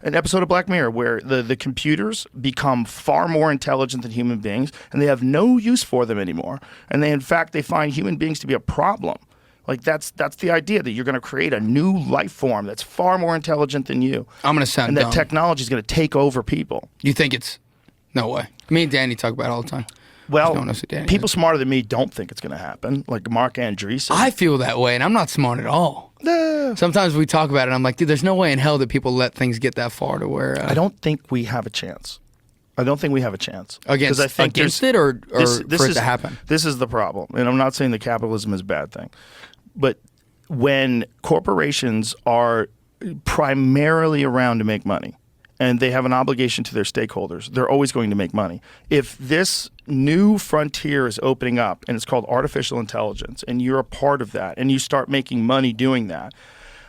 An episode of Black Mirror where the computers become far more intelligent than human beings, and they have no use for them anymore. And in fact, they find human beings to be a problem. Like that's the idea, that you're going to create a new life form that's far more intelligent than you. I'm going to sound dumb. And that technology is going to take over people. You think it's... No way. Me and Danny talk about it all the time. Well, people smarter than me don't think it's going to happen. Like Mark Andreessen. I feel that way, and I'm not smart at all. Sometimes we talk about it, and I'm like, dude, there's no way in hell that people let things get that far to where... I don't think we have a chance. I don't think we have a chance. Against it or for it to happen? This is the problem. And I'm not saying that capitalism is a bad thing. But when corporations are primarily around to make money, and they have an obligation to their stakeholders, they're always going to make money. If this new frontier is opening up, and it's called artificial intelligence, and you're a part of that, and you start making money doing that,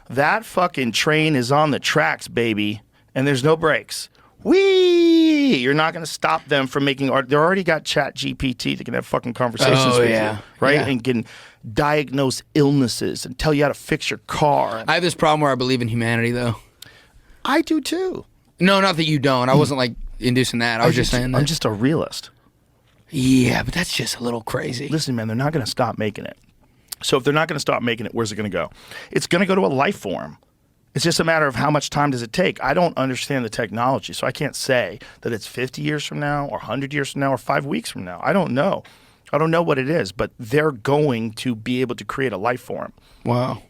that fucking train is on the tracks, baby, and there's no brakes. Whee! You're not going to stop them from making art. They already got Chat GPT that can have fucking conversations with you, right? Yeah. And can diagnose illnesses and tell you how to fix your car. I have this problem where I believe in humanity, though. I do, too. No, not that you don't. I wasn't like inducing that. I was just saying that. I'm just a realist. Yeah, but that's just a little crazy. Listen, man, they're not going to stop making it. So if they're not going to stop making it, where's it going to go? It's going to go to a life form. It's just a matter of how much time does it take. I don't understand the technology, so I can't say that it's 50 years from now or 100 years from now or 5 weeks from now. I don't know. I don't know what it is, but they're going to be able to create a life form. Wow.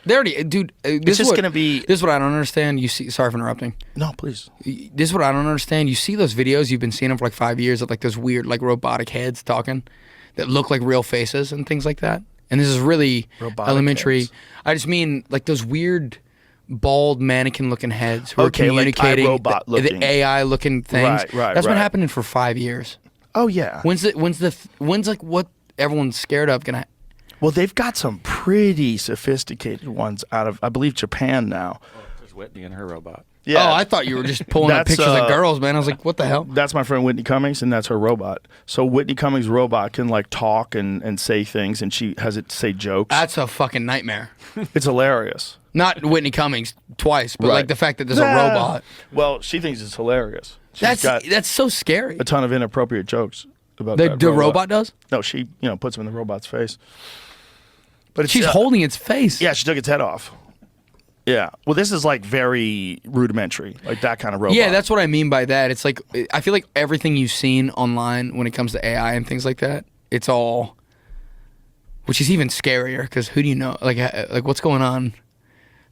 They already, dude. It's just going to be. This is what I don't understand. You see, sorry for interrupting. No, please. This is what I don't understand. You see those videos, you've been seeing them for like 5 years of like those weird like robotic heads talking that look like real faces and things like that. And this is really robotic elementary. Heads. I just mean like those weird bald mannequin-looking heads who are communicating like the AI-looking things. Right. That's been happening for 5 years. Oh yeah. When's like what everyone's scared of gonna? Well, they've got some pretty sophisticated ones out of, I believe, Japan now. Oh, there's Whitney and her robot. Yeah. Oh, I thought you were just pulling up pictures of girls, man. I was like, what the hell? That's my friend Whitney Cummings, and that's her robot. So Whitney Cummings' robot can like talk and say things, and she has it say jokes. That's a fucking nightmare. It's hilarious. Not Whitney Cummings twice, but like the fact that there's a robot. Well, she thinks it's hilarious. That's so scary. A ton of inappropriate jokes about the robot does? No, she puts them in the robot's face. But she's holding its face. Yeah, she took its head off. Yeah. Well, this is like very rudimentary, like that kind of robot. Yeah, that's what I mean by that. It's like, I feel like everything you've seen online when it comes to AI and things like that, it's all, which is even scarier because who do you know? Like what's going on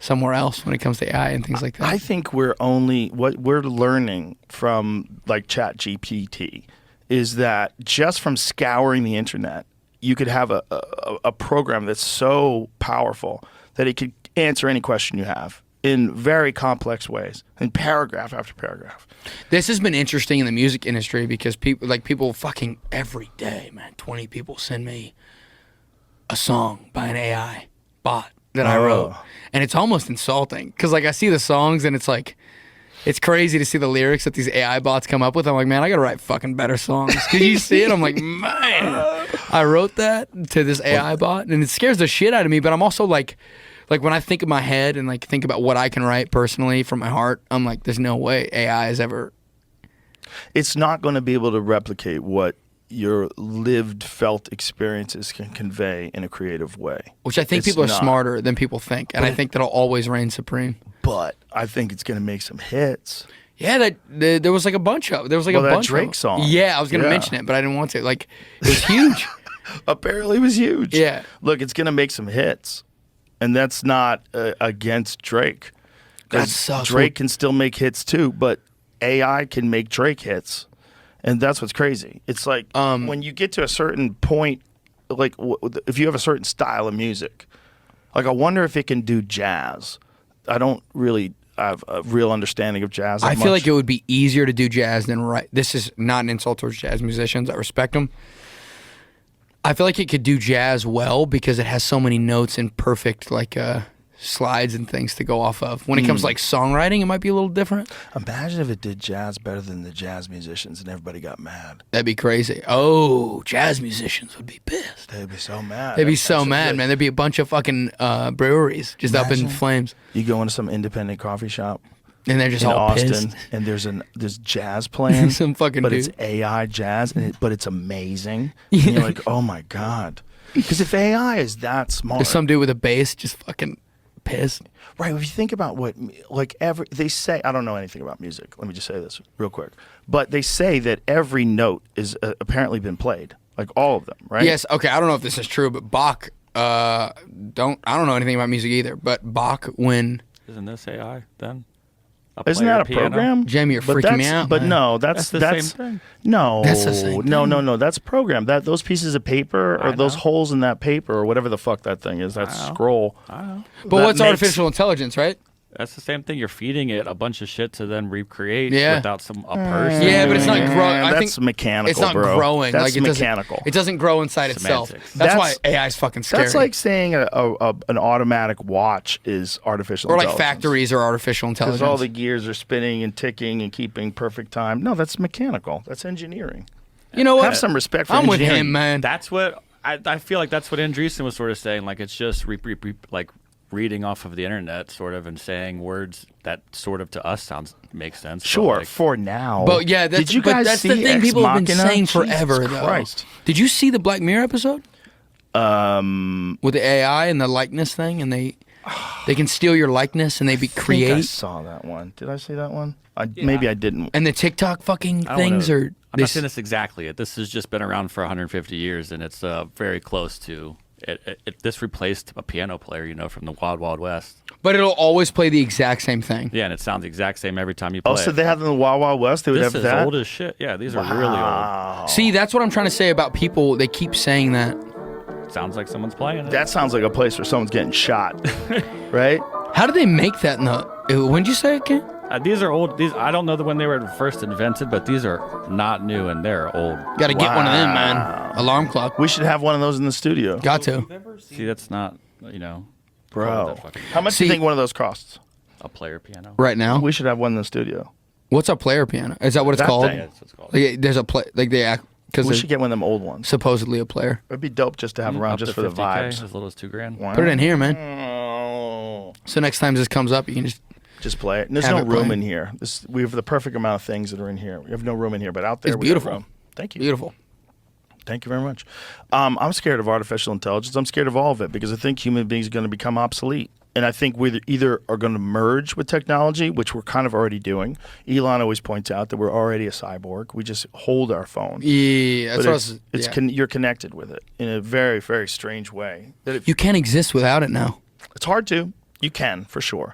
somewhere else when it comes to AI and things like that? I think what we're learning from like Chat GPT is that just from scouring the internet, you could have a program that's so powerful that it could answer any question you have in very complex ways, in paragraph after paragraph. This has been interesting in the music industry because people fucking every day, man, 20 people send me a song by an AI bot that I wrote. And it's almost insulting because like I see the songs and it's like, it's crazy to see the lyrics that these AI bots come up with. I'm like, man, I gotta write fucking better songs. Cause you see it, I'm like, man, I wrote that to this AI bot, and it scares the shit out of me. But I'm also like when I think in my head and like think about what I can write personally from my heart, I'm like, there's no way AI is ever. It's not going to be able to replicate what your lived, felt experiences can convey in a creative way. Which I think people are smarter than people think, and I think that'll always reign supreme. But I think it's going to make some hits. Yeah, there was like a bunch of there was like a bunch that Drake song. Yeah, I was going to mention it, but I didn't want to. Like, it was huge. Apparently, it was huge. Yeah. Look, it's going to make some hits, and that's not against Drake. That sucks. Drake can still make hits too, but AI can make Drake hits, and that's what's crazy. It's like when you get to a certain point, like if you have a certain style of music, like I wonder if it can do jazz. I don't really have a real understanding of jazz. I feel like it would be easier to do jazz than write. This is not an insult towards jazz musicians. I respect them. I feel like it could do jazz well because it has so many notes and perfect like slides and things to go off of. When it comes to like songwriting, it might be a little different. Imagine if it did jazz better than the jazz musicians and everybody got mad. That'd be crazy. Oh, jazz musicians would be pissed. They'd be so mad. They'd be so mad, man. There'd be a bunch of fucking breweries just up in flames. You go into some independent coffee shop. And they're just in all Austin, pissed. and there's jazz playing, Some fucking but dude. it's AI jazz, but it's amazing. And you're like, oh my god, because if AI is that smart, There's some dude with a bass just fucking pissed. right? If you think about what, like they say, I don't know anything about music. Let me just say this real quick, but they say that every note is apparently been played, like all of them, right? Yes, okay, I don't know if this is true, but Bach, I don't know anything about music either, but Bach, when... Isn't this AI then? Isn't that a program? Jamie, you're But freaking me that's- out, But man. no, that's the same thing. No, That's the same no, thing. no. That's a program. Those pieces of paper or I those know. holes in that paper or whatever the fuck that thing is, that I know. scroll. I don't know. But that what's makes- artificial intelligence, right? That's the same thing. You're feeding it a bunch of shit to then recreate Yeah. without a person. Yeah, but it's not doing it. growing. I That's think mechanical, it's not bro. growing. That's Like it mechanical. It doesn't grow inside itself. Semantics. That's why That's- AI is fucking scary. That's like saying an automatic watch is artificial or like intelligence. factories are artificial intelligence. Because all the gears are spinning and ticking and keeping perfect time. No, that's mechanical. That's engineering. you know what? Have some respect for I'm with engineering. him, man. That's what I feel like. That's what Andreessen was sort of saying. Like it's just like reading off of the internet, sort of, and saying words that sort of to us makes sense. but, Sure, like, for now. But yeah, that's, did you but guys that's see the thing Ex people have been Machina? saying Jesus forever, though. Christ. Did you see the Black Mirror episode Um, with the AI and the likeness thing, and they can steal your likeness and they I think I create saw that one. Did I see that one? Maybe I didn't. and the TikTok fucking I don't things wanna- are. I'm they not saying this exactly. This has just been around for 150 years, and it's very close to. This replaced a piano player, from the Wild Wild West. But it'll always play the exact same thing. Yeah, and it sounds the exact same every time you play. Oh, so they have in the Wild Wild West. They would this have is that. old as shit. Yeah, these are really old. See, that's what I'm trying to say about people. They keep saying that. Sounds like someone's playing it. That sounds like a place where someone's getting shot, right? How did they make that in the? When did you say it, Ken? These are old. These I don't know when they were first invented, but these are not new and they're old. Got to get one of them, man. Alarm clock. We should have one of those in the studio, Got to. See, that's not bro. that fucking- How much do you See- think one of those costs? a player piano. Right now. We should have one in the studio. What's a player piano? Is that what it's That called? thing. Yeah, that's what it's called. Like, there's a play. Like they act because We there's should get one of them old ones. supposedly a player. It'd be dope just to have around Up just to for the 50K, vibes. as little as $2,000. Wow. Put it in here, man. Oh. So next time this comes up, you can just. Just play it. And there's Have no it room playing. in here. We have the perfect amount of things that are in here. We have no room in here, but out there It's we have beautiful. room. Thank you. Beautiful. Thank you very much. I'm scared of artificial intelligence. I'm scared of all of it because I think human beings are going to become obsolete. And I think we either are going to merge with technology, which we're kind of already doing. Elon always points out that we're already a cyborg. We just hold our phone. Yeah, that's But what I was, yeah. you're connected with it in a very, very strange way. That You can't exist without it now. it's hard to. You can, for sure.